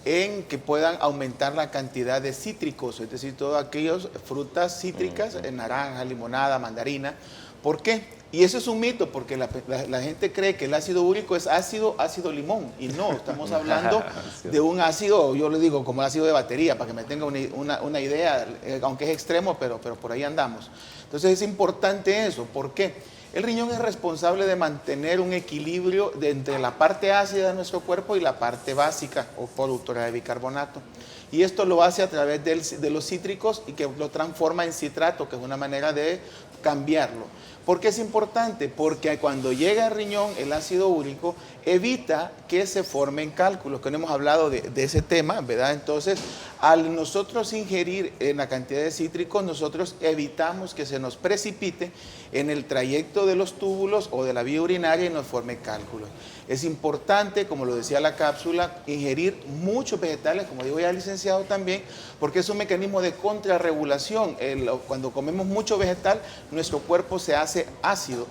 en que puedan aumentar la cantidad de cítricos, es decir, todas aquellas frutas cítricas, naranja, limonada, mandarina. ¿Por qué? Y eso es un mito, porque la gente cree que el ácido úrico es ácido limón, y no, estamos hablando de un ácido, yo le digo, como el ácido de batería, para que me tenga una idea, aunque es extremo, pero por ahí andamos. Entonces es importante eso. ¿Por qué? El riñón es responsable de mantener un equilibrio entre la parte ácida de nuestro cuerpo y la parte básica o productora de bicarbonato. Y esto lo hace a través de los cítricos y que lo transforma en citrato, que es una manera de cambiarlo. ¿Por qué es importante? Porque cuando llega al riñón el ácido úrico evita que se formen cálculos, que no hemos hablado de ese tema, ¿verdad? Entonces, al nosotros ingerir en la cantidad de cítricos, nosotros evitamos que se nos precipite en el trayecto de los túbulos o de la vía urinaria y nos forme cálculos. Es importante, como lo decía la cápsula, ingerir muchos vegetales, como digo ya el licenciado también, porque es un mecanismo de contrarregulación. Cuando comemos mucho vegetal, nuestro cuerpo se hace ácido,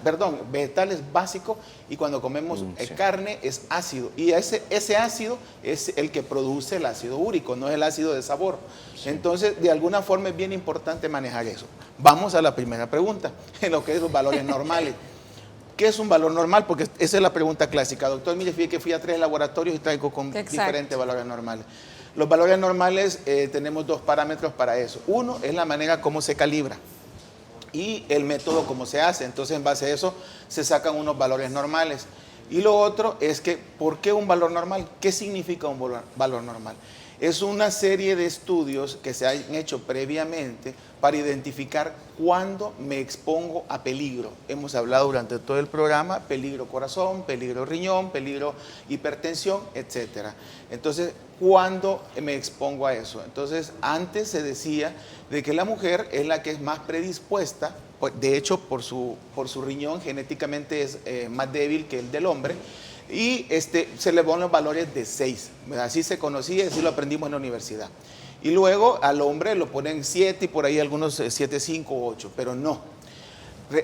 vegetal es básico, y cuando comemos carne es ácido. Y ese ácido es el que produce el ácido úrico, no es el ácido de sabor. Sí. Entonces, de alguna forma es bien importante manejar eso. Vamos a la primera pregunta, en lo que es los valores normales. ¿Qué es un valor normal? Porque esa es la pregunta clásica. Doctor, mire, fíjate que fui a 3 laboratorios y traigo con diferentes valores normales. Los valores normales tenemos 2 parámetros para eso. Uno es la manera como se calibra y el método como se hace. Entonces, en base a eso, se sacan unos valores normales. Y lo otro es que, ¿por qué un valor normal? ¿Qué significa un valor normal? Es una serie de estudios que se han hecho previamente para identificar cuándo me expongo a peligro. Hemos hablado durante todo el programa, peligro corazón, peligro riñón, peligro hipertensión, etc. Entonces, ¿cuándo me expongo a eso? Entonces, antes se decía de que la mujer es la que es más predispuesta, de hecho, por su riñón genéticamente es más débil que el del hombre, y se le ponen los valores de 6, así se conocía, así lo aprendimos en la universidad. Y luego al hombre lo ponen 7 y por ahí algunos 7, 5, 8, pero no.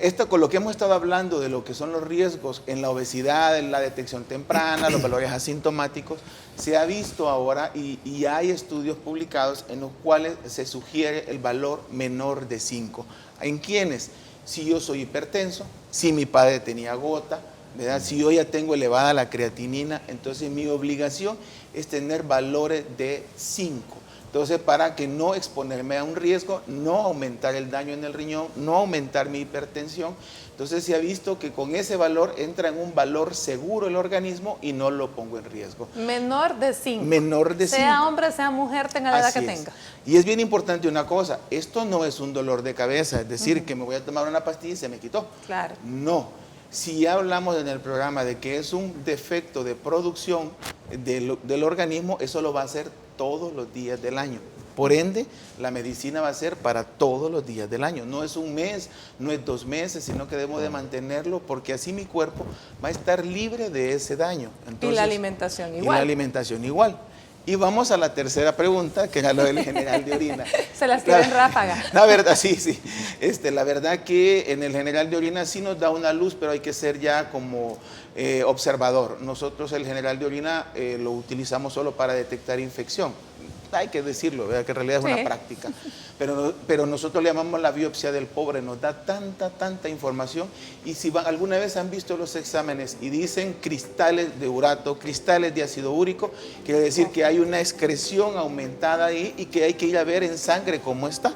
Esto con lo que hemos estado hablando de lo que son los riesgos en la obesidad, en la detección temprana, los valores asintomáticos, se ha visto ahora y hay estudios publicados en los cuales se sugiere el valor menor de 5. ¿En quiénes? Si yo soy hipertenso, si mi padre tenía gota, ¿verdad? Si yo ya tengo elevada la creatinina, entonces mi obligación es tener valores de 5. Entonces, para que no exponerme a un riesgo, no aumentar el daño en el riñón, no aumentar mi hipertensión. Entonces, se ha visto que con ese valor entra en un valor seguro el organismo y no lo pongo en riesgo. Menor de 5. Menor de 5. Sea hombre, sea mujer, tenga la edad que tenga. Y es bien importante una cosa, esto no es un dolor de cabeza, es decir, que me voy a tomar una pastilla y se me quitó. Claro. No. Si ya hablamos en el programa de que es un defecto de producción del organismo, eso lo va a hacer todos los días del año. Por ende, la medicina va a ser para todos los días del año. No es un mes, no es 2 meses, sino que debemos de mantenerlo porque así mi cuerpo va a estar libre de ese daño. Entonces, y la alimentación igual. Y la alimentación igual. Y vamos a la tercera pregunta, que era lo del general de orina. Se las tira en ráfaga. La verdad, sí. La verdad que en el general de orina sí nos da una luz, pero hay que ser ya como observador. Nosotros el general de orina lo utilizamos solo para detectar infección. Hay que decirlo, ¿verdad? Que en realidad es una práctica. Pero nosotros le llamamos la biopsia del pobre, nos da tanta información. Y si alguna vez han visto los exámenes y dicen cristales de urato, cristales de ácido úrico, quiere decir que hay una excreción aumentada ahí y que hay que ir a ver en sangre cómo está.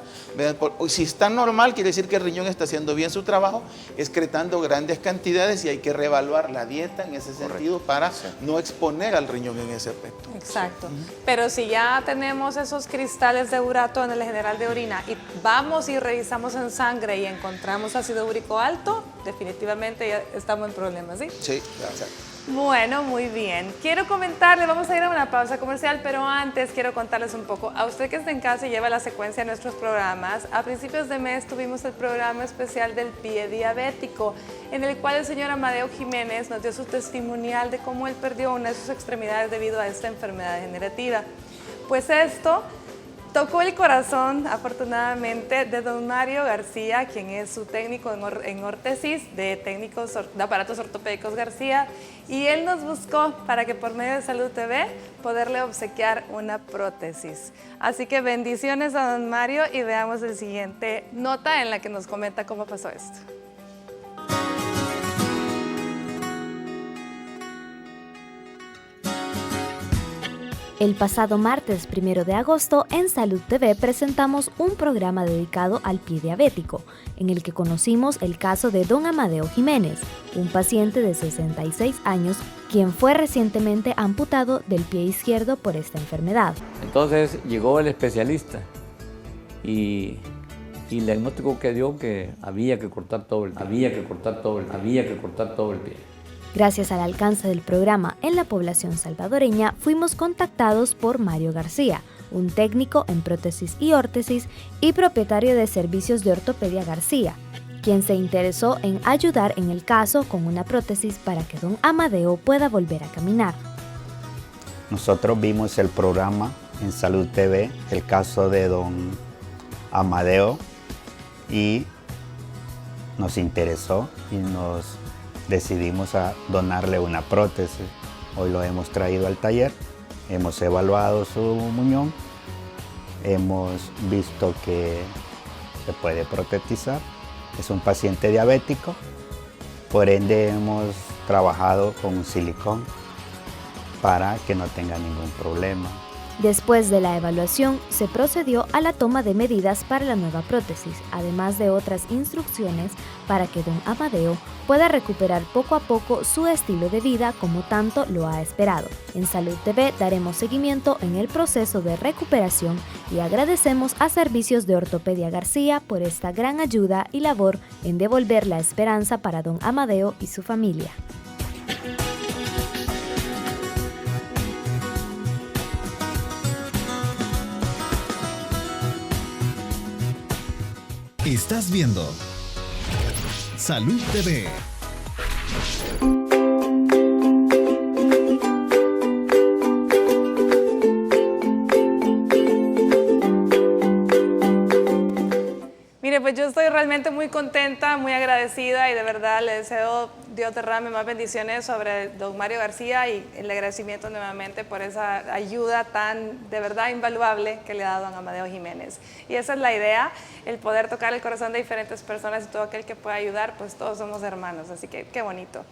Si está normal, quiere decir que el riñón está haciendo bien su trabajo, excretando grandes cantidades y hay que reevaluar la dieta en ese sentido para no exponer al riñón en ese aspecto. Exacto. Pero si ya tenemos esos cristales de urato en el general de orina y vamos y revisamos en sangre y encontramos ácido úrico alto, definitivamente ya estamos en problemas, ¿sí? Sí, exacto. Bueno, muy bien. Quiero comentarle, vamos a ir a una pausa comercial, pero antes quiero contarles un poco. A usted que está en casa y lleva la secuencia de nuestros programas, a principios de mes tuvimos el programa especial del pie diabético, en el cual el señor Amadeo Jiménez nos dio su testimonial de cómo él perdió una de sus extremidades debido a esta enfermedad degenerativa. Pues esto tocó el corazón, afortunadamente, de don Mario García, quien es su técnico en órtesis de aparatos ortopédicos García, y él nos buscó para que por medio de Salud TV poderle obsequiar una prótesis. Así que bendiciones a don Mario y veamos el siguiente nota en la que nos comenta cómo pasó esto. El pasado martes 1 de agosto en Salud TV presentamos un programa dedicado al pie diabético, en el que conocimos el caso de don Amadeo Jiménez, un paciente de 66 años, quien fue recientemente amputado del pie izquierdo por esta enfermedad. Entonces llegó el especialista y el diagnóstico que dio que había que cortar todo el pie. Gracias al alcance del programa en la población salvadoreña, fuimos contactados por Mario García, un técnico en prótesis y órtesis y propietario de servicios de ortopedia García, quien se interesó en ayudar en el caso con una prótesis para que don Amadeo pueda volver a caminar. Nosotros vimos el programa en Salud TV, el caso de don Amadeo, y nos interesó y nos decidimos a donarle una prótesis. Hoy lo hemos traído al taller, hemos evaluado su muñón, hemos visto que se puede protetizar. Es un paciente diabético, por ende hemos trabajado con silicón para que no tenga ningún problema. Después de la evaluación, se procedió a la toma de medidas para la nueva prótesis, además de otras instrucciones para que don Amadeo pueda recuperar poco a poco su estilo de vida como tanto lo ha esperado. En Salud TV daremos seguimiento en el proceso de recuperación y agradecemos a Servicios de Ortopedia García por esta gran ayuda y labor en devolver la esperanza para don Amadeo y su familia. Estás viendo Salud TV. Mire, pues yo estoy realmente muy contenta, muy agradecida y de verdad le deseo Dios derrame más bendiciones sobre don Mario García y el agradecimiento nuevamente por esa ayuda tan de verdad invaluable que le ha dado don Amadeo Jiménez. Y esa es la idea, el poder tocar el corazón de diferentes personas y todo aquel que pueda ayudar, pues todos somos hermanos, así que qué bonito.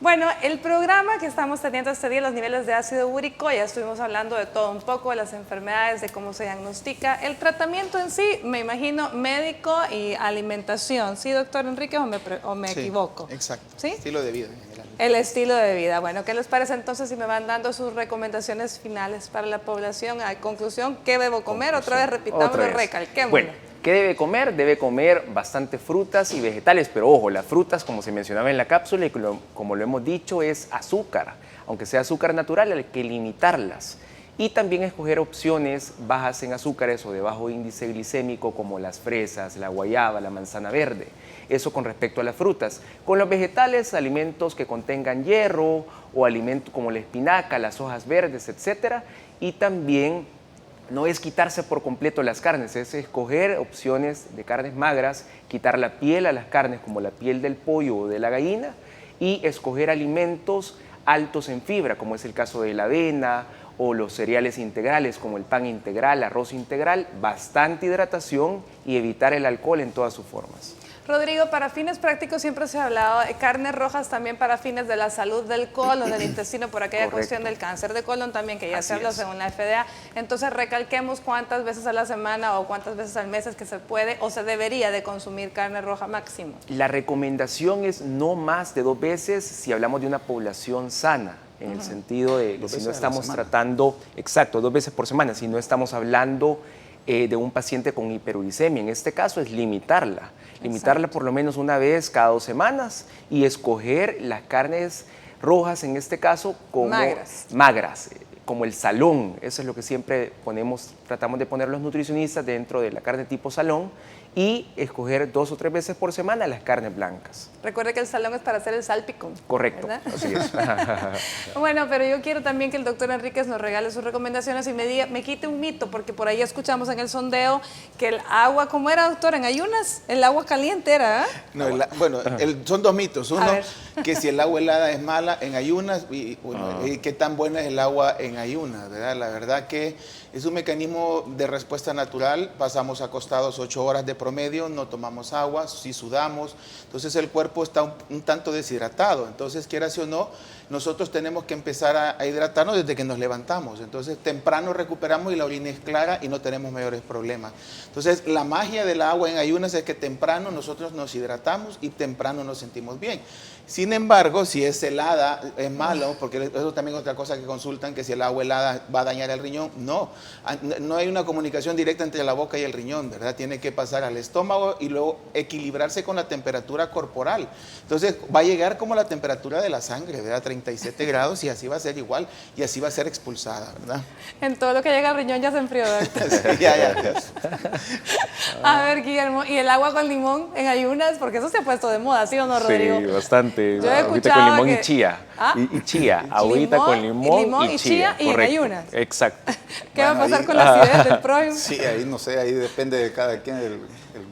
Bueno, el programa que estamos teniendo este día, los niveles de ácido úrico, ya estuvimos hablando de todo un poco, de las enfermedades, de cómo se diagnostica, el tratamiento en sí, me imagino, médico y alimentación, ¿sí, doctor Enrique, o me equivoco? Exacto, ¿sí? Estilo de vida en general. El estilo de vida. Bueno, ¿qué les parece entonces si me van dando sus recomendaciones finales para la población? A conclusión, ¿qué debo comer? Otra vez repitámoslo, recalquémoslo. Bueno, ¿qué debe comer? Debe comer bastante frutas y vegetales, pero ojo, las frutas, como se mencionaba en la cápsula y como lo hemos dicho, es azúcar. Aunque sea azúcar natural, hay que limitarlas. Y también escoger opciones bajas en azúcares o de bajo índice glicémico como las fresas, la guayaba, la manzana verde. Eso con respecto a las frutas. Con los vegetales, alimentos que contengan hierro o alimentos como la espinaca, las hojas verdes, etc. Y también no es quitarse por completo las carnes, es escoger opciones de carnes magras, quitar la piel a las carnes como la piel del pollo o de la gallina y escoger alimentos altos en fibra, como es el caso de la avena o los cereales integrales como el pan integral, arroz integral, bastante hidratación y evitar el alcohol en todas sus formas. Rodrigo, para fines prácticos siempre se ha hablado de carnes rojas también para fines de la salud del colon, del intestino, por aquella cuestión del cáncer de colon también, que ya se habla según la FDA. Entonces recalquemos cuántas veces a la semana o cuántas veces al mes es que se puede o se debería de consumir carne roja máximo. La recomendación es no más de 2 veces si hablamos de una población sana, en el sentido de que si no estamos tratando, exacto, 2 veces por semana, si no estamos hablando de un paciente con hiperuricemia. En este caso es limitarla por lo menos una vez cada 2 semanas y escoger las carnes rojas, en este caso, como magras, como el salón. Eso es lo que siempre tratamos de poner los nutricionistas dentro de la carne tipo salón, y escoger 2 o 3 veces por semana las carnes blancas. Recuerde que el salón es para hacer el salpicón. Correcto, ¿verdad? así es. Bueno, pero yo quiero también que el doctor Enríquez nos regale sus recomendaciones y me quite un mito, porque por ahí escuchamos en el sondeo que el agua, ¿cómo era, doctor? En ayunas, el agua caliente era, ¿eh? No, son 2 mitos. Uno, que si el agua helada es mala en ayunas, y qué tan buena es el agua en ayunas, ¿verdad? La verdad que es un mecanismo de respuesta natural. Pasamos acostados 8 horas de promedio, no tomamos agua, sí sudamos, entonces el cuerpo está un tanto deshidratado. Entonces, quieras o no, nosotros tenemos que empezar a hidratarnos desde que nos levantamos. Entonces, temprano recuperamos y la orina es clara y no tenemos mayores problemas. Entonces, la magia del agua en ayunas es que temprano nosotros nos hidratamos y temprano nos sentimos bien. Sin embargo, si es helada, es malo, porque eso también es otra cosa que consultan, que si el agua helada va a dañar el riñón. No hay una comunicación directa entre la boca y el riñón, ¿verdad? Tiene que pasar al estómago y luego equilibrarse con la temperatura corporal. Entonces, va a llegar como la temperatura de la sangre, ¿verdad? 37 grados, y así va a ser igual, y así va a ser expulsada, ¿verdad? En todo lo que llega al riñón ya se enfrió, doctor. Sí, ya. A ver, Guillermo, ¿y el agua con limón en ayunas? Porque eso se ha puesto de moda, ¿sí o no, Rodrigo? Sí, bastante. Yo he Agüita con limón que... y chía. ¿Ah? Y chía, agüita con limón y chía. Y en ayunas. Exacto. ¿Qué va a pasar con la acidez del prójimo? Sí, ahí no sé, ahí depende de cada quien el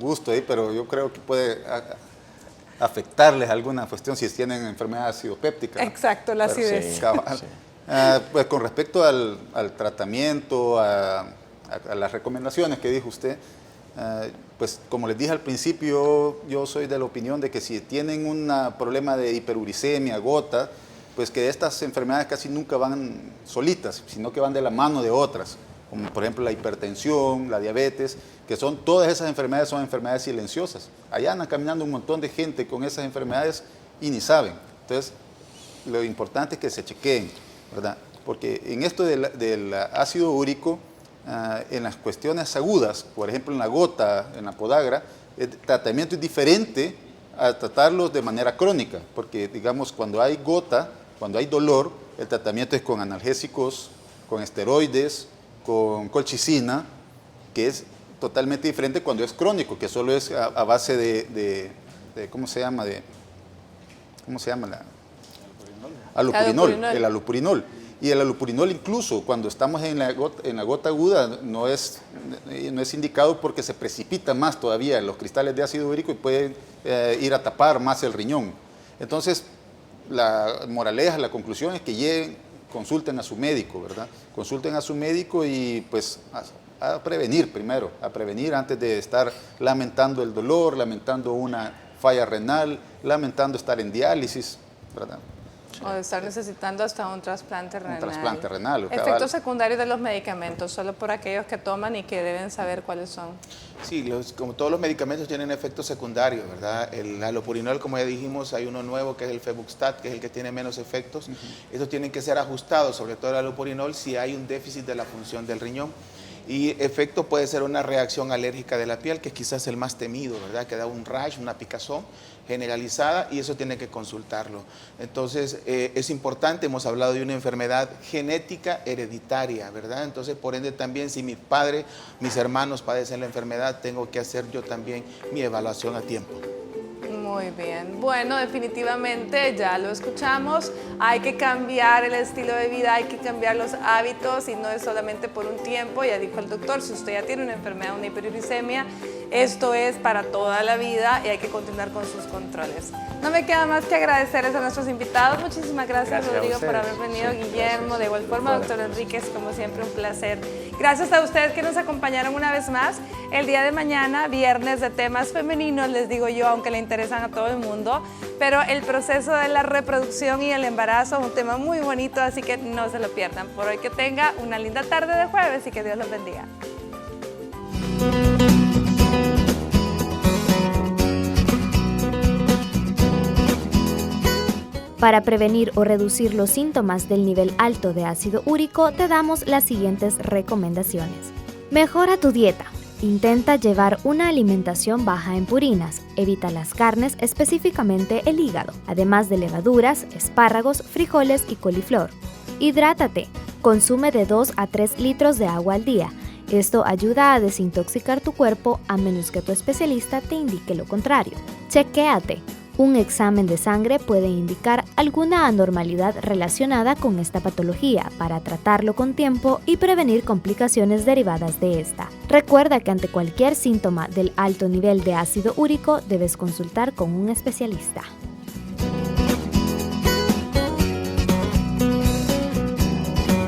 gusto ahí, pero yo creo que puede afectarles alguna cuestión si tienen enfermedad acidopéptica. Exacto, la acidez. Pues con respecto al tratamiento, a las recomendaciones que dijo usted, pues como les dije al principio, yo soy de la opinión de que si tienen un problema de hiperuricemia, gota, pues que estas enfermedades casi nunca van solitas, sino que van de la mano de otras, como por ejemplo la hipertensión, la diabetes, que todas esas enfermedades son enfermedades silenciosas. Allá andan caminando un montón de gente con esas enfermedades y ni saben. Entonces, lo importante es que se chequeen, ¿verdad? Porque en esto del ácido úrico, en las cuestiones agudas, por ejemplo en la gota, en la podagra, el tratamiento es diferente a tratarlos de manera crónica, porque digamos cuando hay gota, cuando hay dolor, el tratamiento es con analgésicos, con esteroides, con colchicina, que es totalmente diferente cuando es crónico, que solo es a base de ¿cómo se llama? Alupurinol, el alupurinol. Y el alupurinol incluso cuando estamos en la gota aguda no es indicado porque se precipita más todavía los cristales de ácido úrico y puede ir a tapar más el riñón. Entonces, la moraleja, la conclusión es que consulten a su médico, ¿verdad? Consulten a su médico y pues a prevenir primero, a prevenir antes de estar lamentando el dolor, lamentando una falla renal, lamentando estar en diálisis, ¿verdad? O de estar necesitando hasta un trasplante renal. Un trasplante renal. Efectos secundarios de los medicamentos, solo por aquellos que toman y que deben saber cuáles son. Sí, como todos los medicamentos tienen efectos secundarios, ¿verdad? El alopurinol, como ya dijimos, hay uno nuevo que es el febuxostat, que es el que tiene menos efectos. Estos tienen que ser ajustados, sobre todo el alopurinol, si hay un déficit de la función del riñón. Y efecto puede ser una reacción alérgica de la piel, que quizás es el más temido, ¿verdad? Que da un rash, una picazón generalizada, y eso tiene que consultarlo. Entonces, es importante, hemos hablado de una enfermedad genética hereditaria, ¿verdad? Entonces, por ende, también si mi padre, mis hermanos padecen la enfermedad, tengo que hacer yo también mi evaluación a tiempo. Muy bien, bueno, definitivamente ya lo escuchamos, hay que cambiar el estilo de vida, hay que cambiar los hábitos y no es solamente por un tiempo, ya dijo el doctor, si usted ya tiene una enfermedad, una hiperuricemia, esto es para toda la vida y hay que continuar con sus controles. No me queda más que agradecerles a nuestros invitados, muchísimas gracias Rodrigo por haber venido, Guillermo, de igual forma doctor Enríquez, como siempre un placer. Gracias a ustedes que nos acompañaron una vez más. El día de mañana, viernes de temas femeninos, les digo yo, aunque le interesan a todo el mundo, pero el proceso de la reproducción y el embarazo es un tema muy bonito, así que no se lo pierdan. Por hoy que tenga una linda tarde de jueves y que Dios los bendiga. Para prevenir o reducir los síntomas del nivel alto de ácido úrico, te damos las siguientes recomendaciones. Mejora tu dieta. Intenta llevar una alimentación baja en purinas. Evita las carnes, específicamente el hígado, además de levaduras, espárragos, frijoles y coliflor. Hidrátate. Consume de 2 a 3 litros de agua al día. Esto ayuda a desintoxicar tu cuerpo a menos que tu especialista te indique lo contrario. Chequéate. Un examen de sangre puede indicar alguna anormalidad relacionada con esta patología para tratarlo con tiempo y prevenir complicaciones derivadas de esta. Recuerda que ante cualquier síntoma del alto nivel de ácido úrico debes consultar con un especialista.